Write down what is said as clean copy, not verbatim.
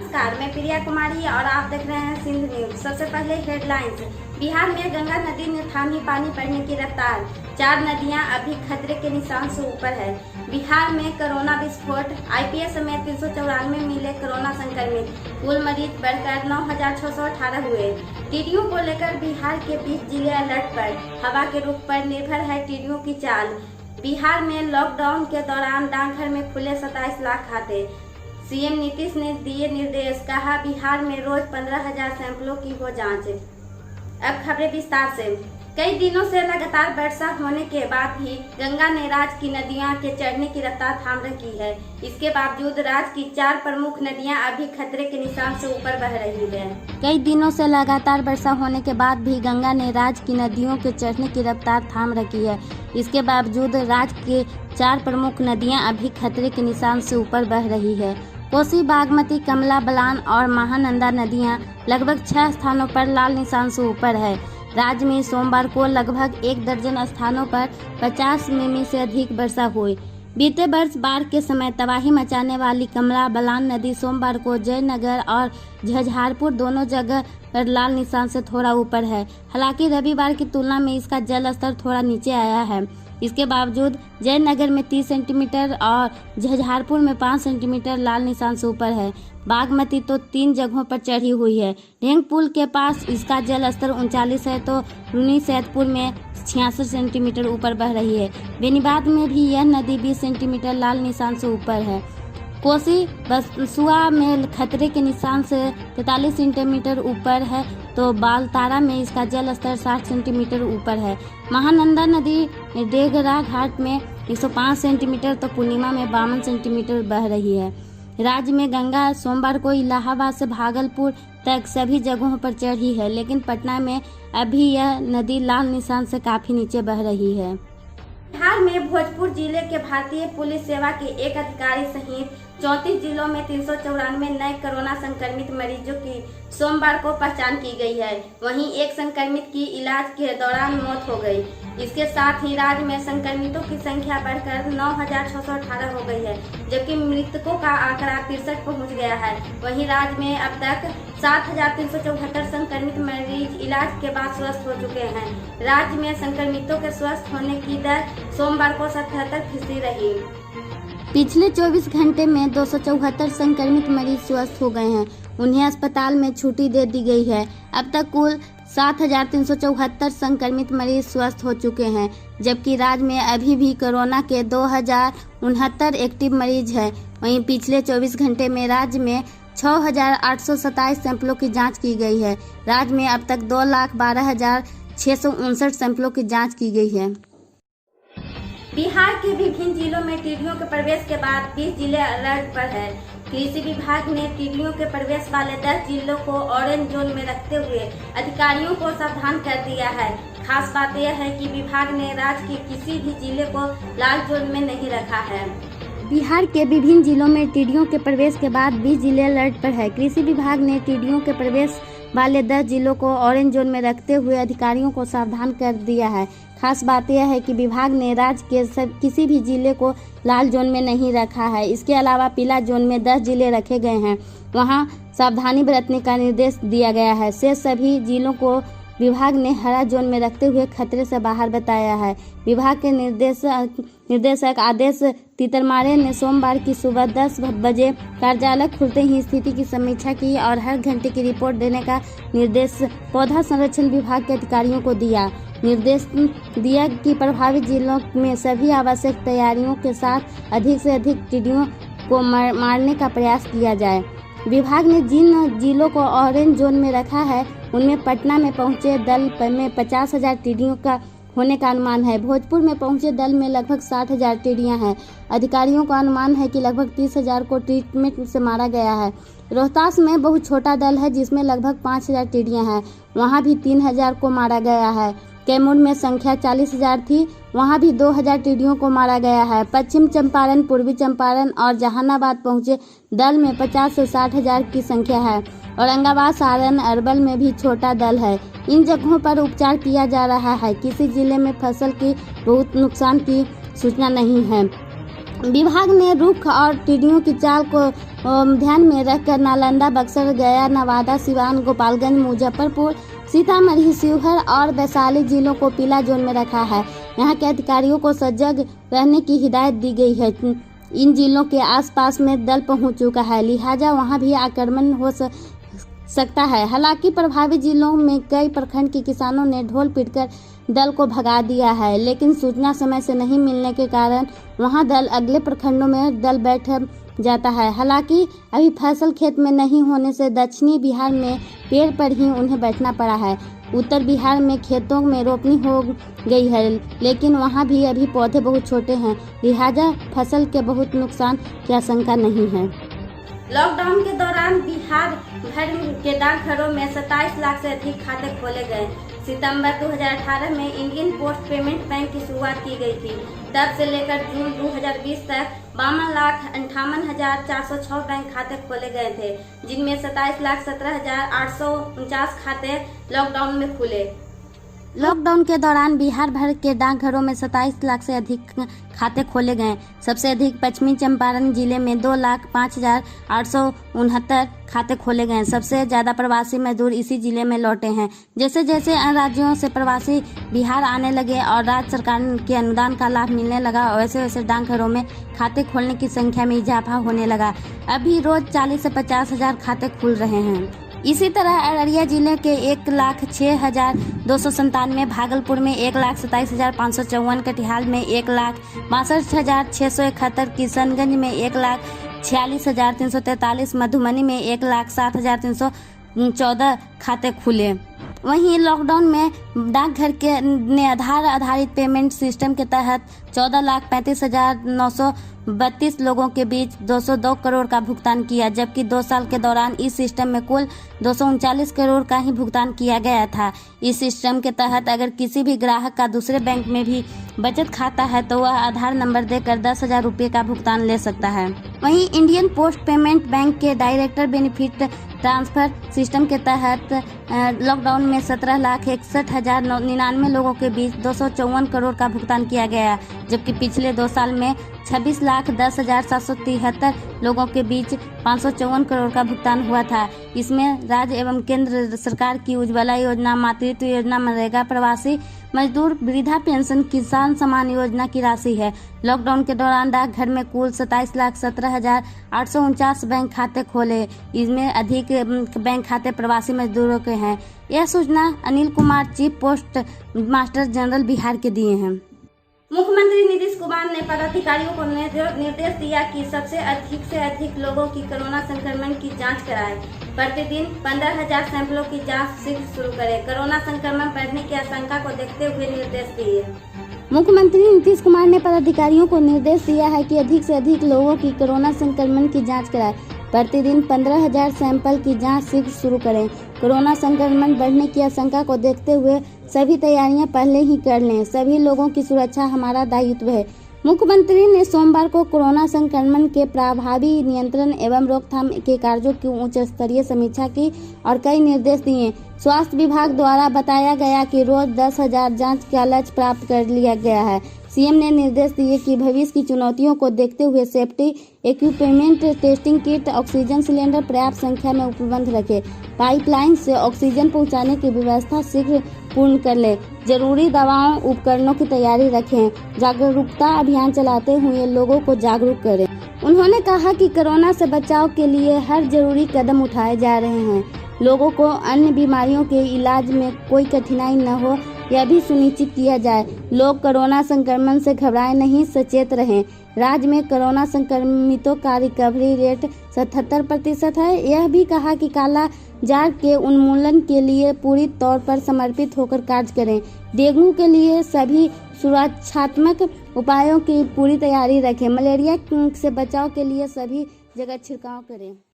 नमस्कार, मैं प्रिया कुमारी और आप देख रहे हैं सिंध न्यूज। सबसे पहले हेडलाइंस। बिहार में गंगा नदी ने थामी पानी बढ़ने की रफ्तार। 4 नदियां अभी खतरे के निशान से ऊपर है। बिहार में कोरोना विस्फोट। आईपीएस समेत 394 मिले कोरोना संक्रमित। कुल मरीज बढ़कर 9,618 हुए। टिड्डियों को लेकर बिहार के 20 जिले अलर्ट पर। हवा के रुख पर निर्भर है टिड्डियों की चाल। बिहार में लॉकडाउन के दौरान डाकघर में खुले 27 लाख खाते। सीएम नीतीश ने दिए निर्देश, कहा बिहार में रोज 15,000 सैंपलों की हो जांच। अब खबरें विस्तार से। कई दिनों से लगातार वर्षा होने के बाद भी गंगा ने राज्य की नदियां के चढ़ने की रफ्तार थाम रखी है। इसके बावजूद राज्य की 4 प्रमुख नदियां अभी खतरे के निशान से ऊपर बह रही है। कई दिनों से लगातार वर्षा होने के बाद भी गंगा ने राज्य की नदियों के चढ़ने की रफ्तार थाम रखी है। इसके बावजूद राज्य के 4 प्रमुख नदियां अभी खतरे के निशान से ऊपर बह रही है। कोसी, बागमती, कमला बलान और महानंदा नदियां लगभग 6 स्थानों पर लाल निशान से ऊपर है। राज्य में सोमवार को लगभग 1 दर्जन स्थानों पर 50 मिमी से अधिक वर्षा हुई। बीते वर्ष बाढ़ के समय तबाही मचाने वाली कमला बलान नदी सोमवार को जयनगर और झंझारपुर दोनों जगह पर लाल निशान से थोड़ा ऊपर है। हालांकि रविवार की तुलना में इसका जल स्तर थोड़ा नीचे आया है। इसके बावजूद जयनगर में 30 सेंटीमीटर और झंझारपुर में 5 सेंटीमीटर लाल निशान से ऊपर है। बागमती तो 3 जगहों पर चढ़ी हुई है। ढेंग पुल के पास इसका जल स्तर 39 है तो रूनी सैदपुर में 66 सेंटीमीटर ऊपर बह रही है। बेनीबाद में भी यह नदी 20 सेंटीमीटर लाल निशान से ऊपर है। कोसी बसुआ में खतरे के निशान से 43 सेंटीमीटर ऊपर है तो बालतारा में इसका जल स्तर 60 सेंटीमीटर ऊपर है। महानंदा नदी डेगरा घाट में 105 सेंटीमीटर तो पूर्णिमा में 52 सेंटीमीटर बह रही है। राज्य में गंगा सोमवार को इलाहाबाद से भागलपुर तक सभी जगहों पर चढ़ी है, लेकिन पटना में अभी यह नदी लाल निशान से काफी नीचे बह रही है। बिहार में भोजपुर जिले के भारतीय पुलिस सेवा के एक अधिकारी सहित 34 जिलों में 394 नए कोरोना संक्रमित मरीजों की सोमवार को पहचान की गई है। वहीं एक संक्रमित की इलाज के दौरान मौत हो गई। इसके साथ ही राज्य में संक्रमितों की संख्या बढ़कर 9,618 हो गई है, जबकि मृतकों का आंकड़ा 63 पहुंच गया है। वहीं राज्य में अब तक 7,374 संक्रमित मरीज इलाज के बाद स्वस्थ हो चुके हैं। राज्य में संक्रमितों के स्वस्थ होने की दर सोमवार को 77% रही। पिछले 24 घंटे में 274 संक्रमित मरीज स्वस्थ हो गए हैं। उन्हें अस्पताल में छुट्टी दे दी गई है। अब तक कुल 7,374 संक्रमित मरीज स्वस्थ हो चुके हैं, जबकि राज्य में अभी भी कोरोना के 2,069 एक्टिव मरीज हैं। वहीं पिछले 24 घंटे में राज्य में 6,827 सैंपलों की जांच की गई है। राज्य में अब तक 2,12,659 सैंपलों की जांच की गई है। बिहार के विभिन्न जिलों में टिड्डियों के प्रवेश के बाद 20 जिले अलर्ट पर है। कृषि विभाग ने टिड्डियों के प्रवेश वाले 10 जिलों को ऑरेंज जोन में रखते हुए अधिकारियों को सावधान कर दिया है। खास बात यह है कि विभाग ने राज्य के किसी भी जिले को लाल जोन में नहीं रखा है। बिहार के विभिन्न जिलों में टिड्डियों के प्रवेश के बाद 20 जिले अलर्ट पर है। कृषि विभाग ने टिड्डियों के प्रवेश वाले 10 जिलों को ऑरेंज जोन में रखते हुए अधिकारियों को सावधान कर दिया है। खास बात यह है कि विभाग ने राज्य के किसी भी जिले को लाल जोन में नहीं रखा है। इसके अलावा पीला जोन में 10 जिले रखे गए हैं, वहां सावधानी बरतने का निर्देश दिया गया है। शेष सभी जिलों को विभाग ने हरा जोन में रखते हुए खतरे से बाहर बताया है। विभाग के निर्देशक आदेश तितरमारे ने सोमवार की सुबह 10 बजे कार्यालय खुलते ही स्थिति की समीक्षा की और हर घंटे की रिपोर्ट देने का निर्देश पौधा संरक्षण विभाग के अधिकारियों को दिया। निर्देश दिया कि प्रभावित जिलों में सभी आवश्यक तैयारियों के साथ अधिक से अधिक टिड्डियों को मारने का प्रयास किया जाए। विभाग ने जिन जिलों को ऑरेंज जोन में रखा है उनमें पटना में पहुंचे दल में 50,000 टिड्डियों का होने का अनुमान है। भोजपुर में पहुंचे दल में लगभग 60,000 टिड्डियां हैं। अधिकारियों का अनुमान है कि लगभग 30,000 को ट्रीटमेंट से मारा गया है। रोहतास में बहुत छोटा दल है जिसमें लगभग 5,000 टिड्डियां हैं, वहां भी 3,000 को मारा गया है। कैमूर में संख्या 40,000 थी, वहां भी 2,000 टिड्डियों को मारा गया है। पश्चिम चंपारण, पूर्वी चंपारण और जहानाबाद पहुंचे दल में 50 से 60,000 की संख्या है। औरंगाबाद, सारण, अरवल में भी छोटा दल है। इन जगहों पर उपचार किया जा रहा है। किसी जिले में फसल की बहुत नुकसान की सूचना नहीं है। विभाग ने रुख और टिड्डियों की चाल को ध्यान में रखकर नालंदा, बक्सर, गया, नवादा, सिवान, गोपालगंज, मुजफ्फरपुर, सीतामढ़ी, शिवहर और वैशाली जिलों को पीला जोन में रखा है। यहाँ के अधिकारियों को सजग रहने की हिदायत दी गई है। इन जिलों के आसपास में दल पहुंच चुका है, लिहाजा वहां भी आक्रमण हो सकता है। हालांकि प्रभावित जिलों में कई प्रखंड के किसानों ने ढोल पीटकर दल को भगा दिया है, लेकिन सूचना समय से नहीं मिलने के कारण वहां दल अगले प्रखंडों में दल बैठ जाता है। हालांकि अभी फसल खेत में नहीं होने से दक्षिणी बिहार में पेड़ पर ही उन्हें बैठना पड़ा है। उत्तर बिहार में खेतों में रोपनी हो गई है, लेकिन वहां भी अभी पौधे बहुत छोटे हैं, लिहाजा फसल के बहुत नुकसान की आशंका नहीं है। लॉकडाउन के दौरान बिहार भर के डाकघरों में 27 लाख से अधिक खाते खोले गए। सितंबर 2018 में इंडियन पोस्ट पेमेंट बैंक की शुरुआत की गई थी। तब से लेकर जून 2020 तक 52,58,406 बैंक खाते खोले गए थे, जिनमें 27,17,849 खाते लॉकडाउन में खुले। लॉकडाउन के दौरान बिहार भर के डाकघरों में 27 लाख से अधिक खाते खोले गए। सबसे अधिक पश्चिमी चंपारण जिले में 2,05,869 खाते खोले गए। सबसे ज्यादा प्रवासी मजदूर इसी जिले में लौटे हैं। जैसे जैसे अन्य राज्यों से प्रवासी बिहार आने लगे और राज्य सरकार के अनुदान का लाभ मिलने लगा, वैसे वैसे डाकघरों में खाते खोलने की संख्या में इजाफा होने लगा। अभी रोज 40 से 50 हजार खाते खुल रहे हैं। इसी तरह अररिया जिले के 1,06,297, भागलपुर में 1,27,554, कटिहार में 1,62,671, किशनगंज में 1,46,343, मधुबनी में 1,07,314 खाते खुले। वहीं लॉकडाउन में डाकघर ने आधार आधारित पेमेंट सिस्टम के तहत 14,35,932 लोगों के बीच 202 करोड़ का भुगतान किया, जबकि 2 साल के दौरान इस सिस्टम में कुल 239 करोड़ का ही भुगतान किया गया था। इस सिस्टम के तहत अगर किसी भी ग्राहक का दूसरे बैंक में भी बचत खाता है तो वह आधार नंबर देकर 10,000 रुपये का भुगतान ले सकता है। वहीं इंडियन पोस्ट पेमेंट बैंक के डायरेक्टर बेनिफिट ट्रांसफर सिस्टम के तहत लॉकडाउन में 17,61,099 लोगों के बीच 254 करोड़ का भुगतान किया गया, जबकि पिछले 2 साल में 26,10,773 लोगों के बीच 554 करोड़ का भुगतान हुआ था। इसमें राज्य एवं केंद्र सरकार की उज्ज्वला योजना, मातृत्व योजना, मनरेगा, प्रवासी मजदूर, वृद्धा पेंशन, किसान सम्मान योजना की राशि है। लॉकडाउन के दौरान डाकघर में कुल 27,17,849 बैंक खाते खोले। इसमें अधिक बैंक खाते प्रवासी मजदूरों के हैं। यह सूचना Anil Kumar, chief post master general Bihar के दिए हैं। मुख्यमंत्री नीतीश कुमार ने पदाधिकारियों को निर्देश दिया कि सबसे अधिक से अधिक लोगों की कोरोना संक्रमण की जांच कराएं। प्रतिदिन 15,000 सैंपलों की जांच शीघ्र शुरू करें। कोरोना संक्रमण बढ़ने की आशंका को देखते हुए निर्देश दिए। मुख्यमंत्री नीतीश कुमार ने पदाधिकारियों को निर्देश दिया है कि अधिक से अधिक लोगों की कोरोना संक्रमण की जांच कराएं। प्रतिदिन 15,000 सैंपल की जांच शीघ्र शुरू करें। कोरोना संक्रमण बढ़ने की आशंका को देखते हुए सभी तैयारियां पहले ही कर लें। सभी लोगों की सुरक्षा हमारा दायित्व है। मुख्यमंत्री ने सोमवार को कोरोना संक्रमण के प्रभावी नियंत्रण एवं रोकथाम के कार्यों की उच्च स्तरीय समीक्षा की और कई निर्देश दिए। स्वास्थ्य विभाग द्वारा बताया गया कि रोज 10,000 जांच का लक्ष्य प्राप्त कर लिया गया है। सीएम ने निर्देश दिए कि भविष्य की चुनौतियों को देखते हुए safety equipment, testing kit, oxygen cylinder पर्याप्त संख्या में उपलब्ध रखें। पाइपलाइन से ऑक्सीजन पहुंचाने की व्यवस्था शीघ्र पूर्ण कर ले। जरूरी दवाओं, उपकरणों की तैयारी रखें। जागरूकता अभियान चलाते हुए लोगों को जागरूक करें। उन्होंने कहा कि कोरोना से बचाव के लिए हर जरूरी कदम उठाए जा रहे हैं। लोगों को अन्य बीमारियों के इलाज में कोई कठिनाई न हो, यह भी सुनिश्चित किया जाए। लोग कोरोना संक्रमण से घबराएं नहीं, सचेत रहें। राज्य में कोरोना संक्रमितों का रिकवरी रेट 77% है। यह भी कहा कि काला जार के उन्मूलन के लिए पूरी तौर पर समर्पित होकर कार्य करें। डेंगू के लिए सभी सुरक्षात्मक उपायों की पूरी तैयारी रखें। मलेरिया से बचाव के लिए सभी जगह छिड़काव करें।